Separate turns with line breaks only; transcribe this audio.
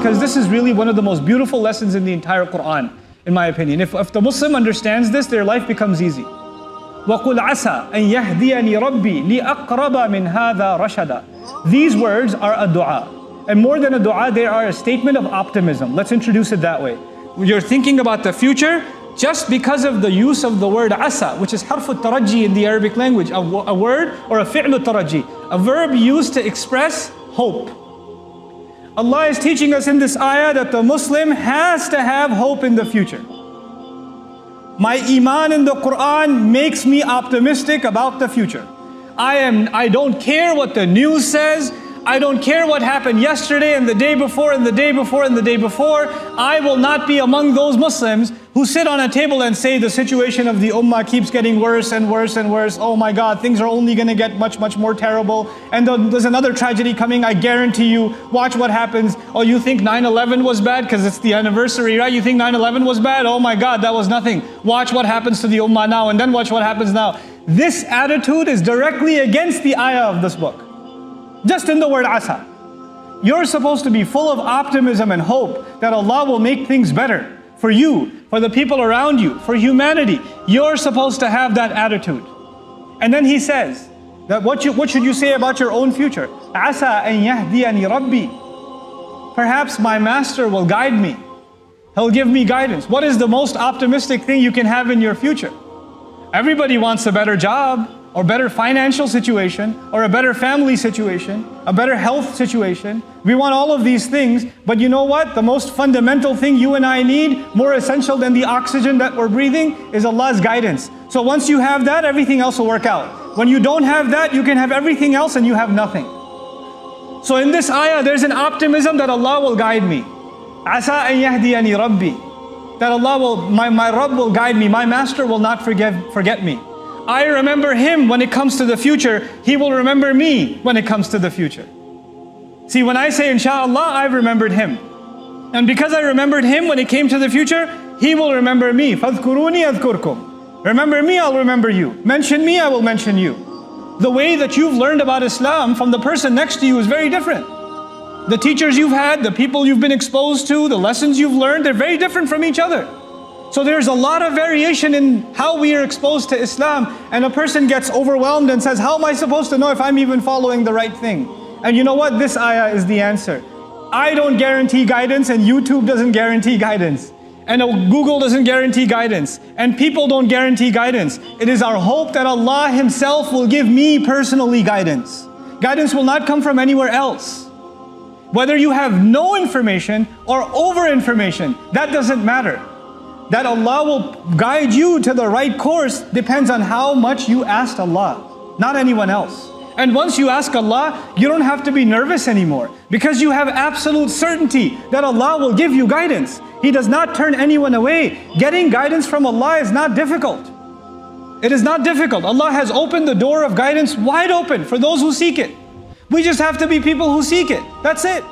because this is really one of the most beautiful lessons in the entire Qur'an, in my opinion. If the Muslim understands this, their life becomes easy. وَقُلْ عَسَىٰ أَن يَهْدِيَنِي رَبِّي لِأَقْرَبَ مِنْ هَذَا رَشَدًا. These words are a dua. And more than a dua, they are a statement of optimism. Let's introduce it that way. You're thinking about the future just because of the use of the word asa, which is harf al-taraji in the Arabic language, a word or a fi'l al-taraji, a verb used to express hope. Allah is teaching us in this ayah that the Muslim has to have hope in the future. My iman in the Qur'an makes me optimistic about the future. I don't care what the news says. I don't care what happened yesterday and the day before and the day before and the day before. I will not be among those Muslims who sit on a table and say the situation of the ummah keeps getting worse and worse and worse. Oh my God, things are only going to get much, much more terrible. And there's another tragedy coming, I guarantee you. Watch what happens. Oh, you think 9/11 was bad because it's the anniversary, right? You think 9/11 was bad? Oh my God, that was nothing. Watch what happens to the ummah now, and then watch what happens now. This attitude is directly against the ayah of this book. Just in the word asa. You're supposed to be full of optimism and hope that Allah will make things better for you, for the people around you, for humanity. You're supposed to have that attitude. And then he says that what should you say about your own future? Asa an yahdiyani rabbi. Perhaps my master will guide me. He'll give me guidance. What is the most optimistic thing you can have in your future? Everybody wants a better job, or better financial situation, or a better family situation, a better health situation. We want all of these things, but you know what? The most fundamental thing you and I need, more essential than the oxygen that we're breathing, is Allah's guidance. So once you have that, everything else will work out. When you don't have that, you can have everything else and you have nothing. So in this ayah, there's an optimism that Allah will guide me. Asa an yahdiyani rabbi. That Allah will, my Rabb will guide me, my master will not forget me. I remember him when it comes to the future, he will remember me when it comes to the future. See, when I say inshallah, I've remembered him. And because I remembered him when it came to the future, he will remember me. فَاذْكُرُونِي أَذْكُرْكُمْ. Remember me, I'll remember you. Mention me, I will mention you. The way that you've learned about Islam from the person next to you is very different. The teachers you've had, the people you've been exposed to, the lessons you've learned, they're very different from each other. So there's a lot of variation in how we are exposed to Islam, and a person gets overwhelmed and says, how am I supposed to know if I'm even following the right thing? And you know what? This ayah is the answer. I don't guarantee guidance, and YouTube doesn't guarantee guidance, and Google doesn't guarantee guidance, and people don't guarantee guidance. It is our hope that Allah Himself will give me personally guidance. Guidance will not come from anywhere else. Whether you have no information or over information, that doesn't matter. That Allah will guide you to the right course depends on how much you asked Allah, not anyone else. And once you ask Allah, you don't have to be nervous anymore, because you have absolute certainty that Allah will give you guidance. He does not turn anyone away. Getting guidance from Allah is not difficult. It is not difficult. Allah has opened the door of guidance wide open for those who seek it. We just have to be people who seek it. That's it.